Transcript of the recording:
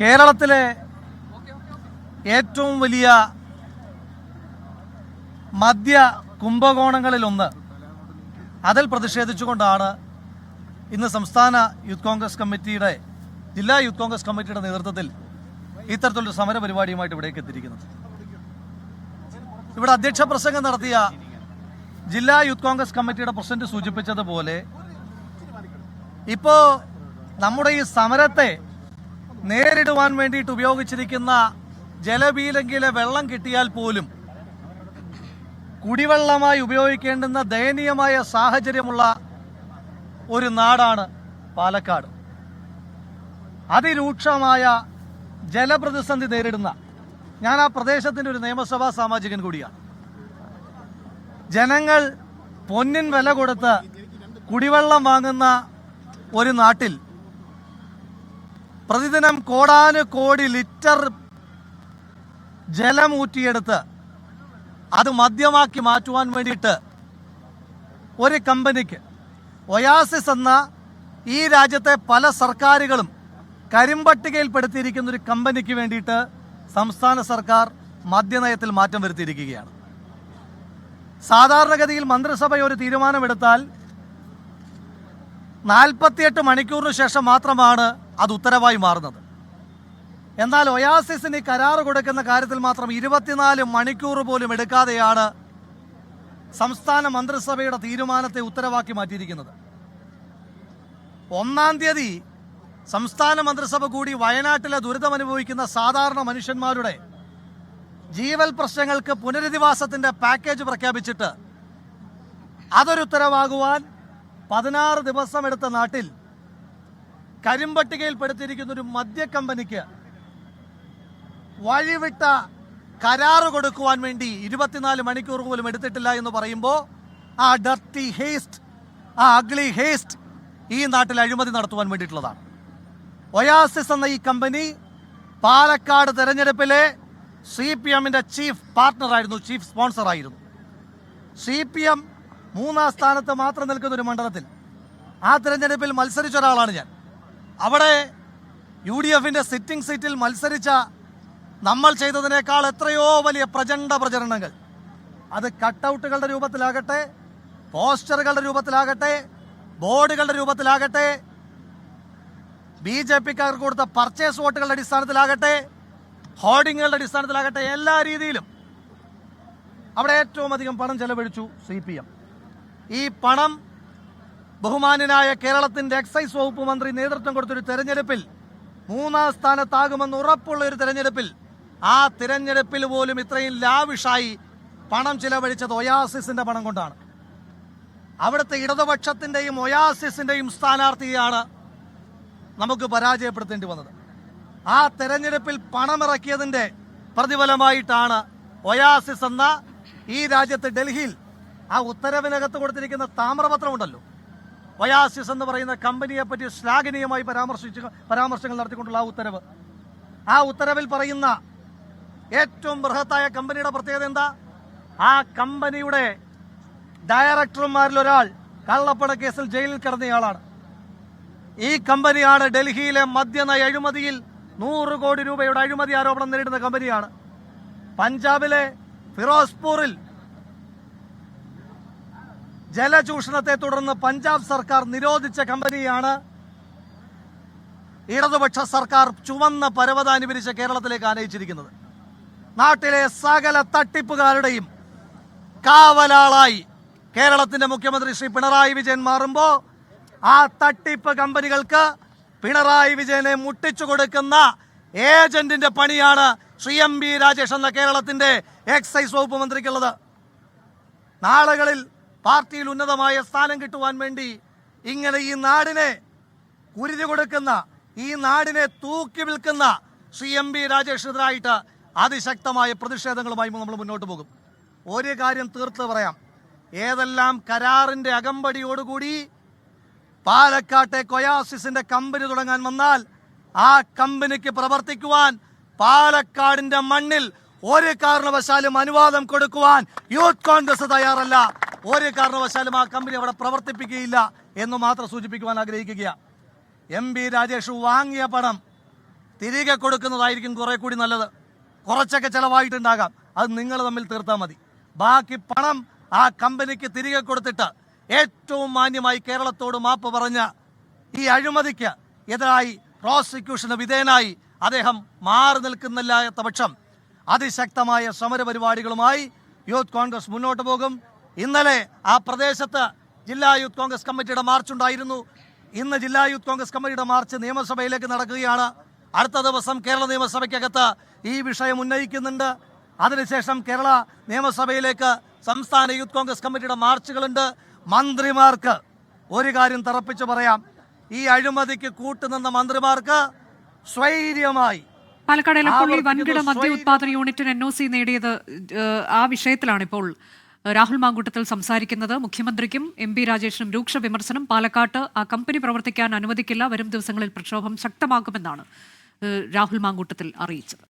കേരളത്തിലെ ഏറ്റവും വലിയ മദ്യ കുംഭകോണങ്ങളിലൊന്ന് അതിൽ പ്രതിഷേധിച്ചുകൊണ്ടാണ് ഇന്ന് സംസ്ഥാന യൂത്ത് കോൺഗ്രസ് കമ്മിറ്റിയുടെ ജില്ലാ യൂത്ത് കോൺഗ്രസ് കമ്മിറ്റിയുടെ നേതൃത്വത്തിൽ ഇത്തരത്തിലൊരു സമര പരിപാടിയുമായിട്ട് ഇവിടേക്ക് എത്തിയിരിക്കുന്നത്. ഇവിടെ അധ്യക്ഷ പ്രസംഗം നടത്തിയ ജില്ലാ യൂത്ത് കോൺഗ്രസ് കമ്മിറ്റിയുടെ പ്രസിഡന്റ് സൂചിപ്പിച്ചതുപോലെ ഇപ്പോൾ നമ്മുടെ ഈ സമരത്തെ നേരിടുവാൻ വേണ്ടിയിട്ട് ഉപയോഗിച്ചിരിക്കുന്ന ജലബീലങ്കിലെ വെള്ളം കിട്ടിയാൽ പോലും കുടിവെള്ളമായി ഉപയോഗിക്കേണ്ടുന്ന ദയനീയമായ സാഹചര്യമുള്ള ഒരു നാടാണ് പാലക്കാട്. അതിരൂക്ഷമായ ജലപ്രതിസന്ധി നേരിടുന്ന, ഞാൻ ആ പ്രദേശത്തിൻ്റെ ഒരു നിയമസഭാ സാമാജികൻ കൂടിയാണ്. ജനങ്ങൾ പൊന്നിൻ വില കൊടുത്ത് കുടിവെള്ളം വാങ്ങുന്ന ഒരു നാട്ടിൽ പ്രതിദിനം കോടാനുകോടി ലിറ്റർ ജലം ഊറ്റിയെടുത്ത് അത് മദ്യമാക്കി മാറ്റുവാൻ വേണ്ടിയിട്ട് ഒരു കമ്പനിക്ക്, ഒയാസിസ് എന്ന ഈ രാജ്യത്തെ പല സർക്കാരുകളും കരിമ്പട്ടികയിൽപ്പെടുത്തിയിരിക്കുന്ന ഒരു കമ്പനിക്ക് വേണ്ടിയിട്ട് സംസ്ഥാന സർക്കാർ മദ്യനയത്തിൽ മാറ്റം വരുത്തിയിരിക്കുകയാണ്. സാധാരണഗതിയിൽ മന്ത്രിസഭ ഒരു തീരുമാനമെടുത്താൽ 48 മണിക്കൂറിന് ശേഷം മാത്രമാണ് അത് ഉത്തരവായി മാറുന്നത്. എന്നാൽ ഒയാസിസിന് കരാർ കൊടുക്കുന്ന കാര്യത്തിൽ മാത്രം 24 മണിക്കൂർ പോലും എടുക്കാതെയാണ് സംസ്ഥാന മന്ത്രിസഭയുടെ തീരുമാനത്തെ ഉത്തരവാക്കി മാറ്റിയിരിക്കുന്നത്. 1-ാം തീയതി സംസ്ഥാന മന്ത്രിസഭ കൂടി വയനാട്ടിലെ ദുരിതമനുഭവിക്കുന്ന സാധാരണ മനുഷ്യന്മാരുടെ ജീവൽ പ്രശ്നങ്ങൾക്ക് പുനരധിവാസത്തിന്റെ പാക്കേജ് പ്രഖ്യാപിച്ചിട്ട് അതൊരു ഉത്തരവാകുവാൻ 16 ദിവസം എടുത്ത നാട്ടിൽ കരിമ്പട്ടികയിൽപ്പെടുത്തിയിരിക്കുന്ന ഒരു മദ്യ കമ്പനിക്ക് വഴിവിട്ട കരാറ് കൊടുക്കുവാൻ വേണ്ടി 24 മണിക്കൂർ പോലും എടുത്തിട്ടില്ല എന്ന് പറയുമ്പോൾ ആ ഡർട്ടി ഹേസ്റ്റ്, ആ അഗ്ലി ഹേസ്റ്റ് ഈ നാട്ടിൽ അഴിമതി നടത്തുവാൻ വേണ്ടിയിട്ടുള്ളതാണ്. ഒയാസിസ് എന്ന ഈ കമ്പനി പാലക്കാട് തെരഞ്ഞെടുപ്പിലെ CPM-ന്റെ ചീഫ് പാർട്ട്ണറായിരുന്നു, ചീഫ് സ്പോൺസറായിരുന്നു. CPM 3-ാം സ്ഥാനത്ത് മാത്രം നിൽക്കുന്ന ഒരു മണ്ഡലത്തിൽ ആ തെരഞ്ഞെടുപ്പിൽ മത്സരിച്ച ഒരാളാണ് ഞാൻ. അവിടെ UDF-ന്റെ സിറ്റിംഗ് സീറ്റിൽ മത്സരിച്ച നമ്മൾ ചെയ്തതിനേക്കാൾ എത്രയോ വലിയ പ്രചണ്ഡ പ്രചരണങ്ങൾ, അത് കട്ടൗട്ടുകളുടെ രൂപത്തിലാകട്ടെ, പോസ്റ്ററുകളുടെ രൂപത്തിലാകട്ടെ, ബോർഡുകളുടെ രൂപത്തിലാകട്ടെ, BJP-ക്കാർക്ക് കൊടുത്ത പർച്ചേസ് വോട്ടുകളുടെ അടിസ്ഥാനത്തിലാകട്ടെ, ഹോർഡിങ്ങുകളുടെ അടിസ്ഥാനത്തിലാകട്ടെ, എല്ലാ രീതിയിലും അവിടെ ഏറ്റവും അധികം പണം ചെലവഴിച്ചു CPM. ഈ പണം ബഹുമാന്യനായ കേരളത്തിന്റെ എക്സൈസ് വകുപ്പ് മന്ത്രി നേതൃത്വം കൊടുത്തൊരു തെരഞ്ഞെടുപ്പിൽ 3-ാം സ്ഥാനത്താകുമെന്ന് ഉറപ്പുള്ള ഒരു തെരഞ്ഞെടുപ്പിൽ, ആ തിരഞ്ഞെടുപ്പിൽ പോലും ഇത്രയും ലാവിഷായി പണം ചിലവഴിച്ചത് ഒയാസിസിന്റെ പണം കൊണ്ടാണ്. അവിടുത്തെ ഇടതുപക്ഷത്തിന്റെയും ഒയാസിസിന്റെയും സ്ഥാനാർത്ഥിയാണ് നമുക്ക് പരാജയപ്പെടുത്തേണ്ടി വന്നത്. ആ തെരഞ്ഞെടുപ്പിൽ പണമിറക്കിയതിന്റെ പ്രതിഫലമായിട്ടാണ് ഒയാസിസ് എന്ന ഈ രാജ്യത്ത് ഡൽഹിയിൽ ആ ഉത്തരവിനകത്ത് കൊടുത്തിരിക്കുന്ന താമ്രപത്രമുണ്ടല്ലോ, ഒയാസിസ് എന്ന് പറയുന്ന കമ്പനിയെ പറ്റി ശ്ലാഘനീയമായി പരാമർശങ്ങൾ നടത്തിക്കൊണ്ടുള്ള ആ ഉത്തരവ്. ആ ഉത്തരവിൽ പറയുന്ന ഏറ്റവും ബൃഹത്തായ കമ്പനിയുടെ പ്രത്യേകത എന്താ? ആ കമ്പനിയുടെ ഡയറക്ടർമാരിൽ ഒരാൾ കള്ളപ്പണ കേസിൽ ജയിലിൽ കിടന്നയാളാണ്. ഈ കമ്പനിയാണ് ഡൽഹിയിലെ മദ്യനയ അഴിമതിയിൽ 100 കോടി രൂപയുടെ അഴിമതി ആരോപണം നേരിടുന്ന കമ്പനിയാണ്. പഞ്ചാബിലെ ഫിറോസ്പൂരിൽ ജലചൂഷണത്തെ തുടർന്ന് പഞ്ചാബ് സർക്കാർ നിരോധിച്ച കമ്പനിയാണ് ഇടതുപക്ഷ സർക്കാർ ചുവന്ന പരവതാനി വിരിച്ച് കേരളത്തിലേക്ക് ആനയിച്ചിരിക്കുന്നത്. നാട്ടിലെ സകല തട്ടിപ്പുകാരുടെയും കാവലാളായി കേരളത്തിന്റെ മുഖ്യമന്ത്രി ശ്രീ പിണറായി വിജയൻ മാറുമ്പോൾ ആ തട്ടിപ്പ് കമ്പനികൾക്ക് പിണറായി വിജയനെ മുട്ടിച്ചു കൊടുക്കുന്ന ഏജന്റിന്റെ പണിയാണ് ശ്രീ MB രാജേഷ് എന്ന കേരളത്തിന്റെ എക്സൈസ് വകുപ്പ് മന്ത്രിക്കുള്ളത്. നാളുകളിൽ പാർട്ടിയിൽ ഉന്നതമായ സ്ഥാനം കിട്ടുവാൻ വേണ്ടി ഇങ്ങനെ ഈ നാടിനെ കുരുതി കൊടുക്കുന്ന, ഈ നാടിനെ തൂക്കി വിൽക്കുന്ന ശ്രീ MB രാജേഷിനെതിരായിട്ട് അതിശക്തമായ പ്രതിഷേധങ്ങളുമായി നമ്മൾ മുന്നോട്ട് പോകും. ഒരു കാര്യം തീർത്ത് പറയാം, ഏതെല്ലാം കരാറിന്റെ അകമ്പടിയോടുകൂടി പാലക്കാട്ടെ ഒയാസിസിന്റെ കമ്പനി തുടങ്ങാൻ വന്നാൽ ആ കമ്പനിക്ക് പ്രവർത്തിക്കുവാൻ പാലക്കാടിന്റെ മണ്ണിൽ ഒരു കാരണവശാലും അനുവാദം കൊടുക്കുവാൻ യൂത്ത് കോൺഗ്രസ് തയ്യാറല്ല. ഒരു കാരണവശാലും ആ കമ്പനി അവിടെ പ്രവർത്തിപ്പിക്കുകയില്ല എന്ന് മാത്രം സൂചിപ്പിക്കുവാൻ ആഗ്രഹിക്കുക. MB രാജേഷ് വാങ്ങിയ പണം തിരികെ കൊടുക്കുന്നതായിരിക്കും കുറെ കൂടി നല്ലത്. കുറച്ചൊക്കെ ചിലവായിട്ടുണ്ടാകാം, അത് നിങ്ങൾ തമ്മിൽ തീർത്താൽ മതി. ബാക്കി പണം ആ കമ്പനിക്ക് തിരികെ കൊടുത്തിട്ട് ഏറ്റവും മാന്യമായി കേരളത്തോട് മാപ്പ് പറഞ്ഞ ഈ അഴിമതിക്ക് എതിരായി പ്രോസിക്യൂഷന് വിധേയനായി അദ്ദേഹം മാറി നിൽക്കുന്നില്ലാത്ത പക്ഷം അതിശക്തമായ സമരപരിപാടികളുമായി യൂത്ത് കോൺഗ്രസ് മുന്നോട്ട് പോകും. ഇന്നലെ ആ പ്രദേശത്ത് ജില്ലാ യൂത്ത് കോൺഗ്രസ് കമ്മിറ്റിയുടെ മാർച്ച് ഉണ്ടായിരുന്നു. ഇന്ന് ജില്ലാ യൂത്ത് കോൺഗ്രസ് കമ്മിറ്റിയുടെ മാർച്ച് നിയമസഭയിലേക്ക് നടക്കുകയാണ്. അടുത്ത ദിവസം കേരള നിയമസഭയ്ക്കകത്ത് ഈ വിഷയം ഉന്നയിക്കുന്നുണ്ട്. അതിനുശേഷം കേരള നിയമസഭയിലേക്ക് സംസ്ഥാന യൂത്ത് കോൺഗ്രസ് കമ്മിറ്റിയുടെ മാർച്ചുകളുണ്ട്. മന്ത്രിമാർക്ക് ഒരു കാര്യം തറപ്പിച്ച് പറയാം, ഈ അഴിമതിക്ക് കൂട്ടുനിന്ന മന്ത്രിമാർക്ക് സ്വൈര്യമായി പാലക്കാട് വൻകിട മദ്യ ഉത്പാദന യൂണിറ്റിന് NOC നേടിയത് ആ വിഷയത്തിലാണ് ഇപ്പോൾ രാഹുൽ മാങ്കൂട്ടത്തിൽ സംസാരിക്കുന്നത്. മുഖ്യമന്ത്രിക്കും MP രാജേഷിനും രൂക്ഷ വിമർശനം. പാലക്കാട്ട് ആ കമ്പനി പ്രവർത്തിക്കാൻ അനുവദിക്കില്ല, വരും ദിവസങ്ങളിൽ പ്രക്ഷോഭം ശക്തമാക്കുമെന്നാണ് രാഹുൽ മാങ്കൂട്ടത്തിൽ അറിയിച്ചത്.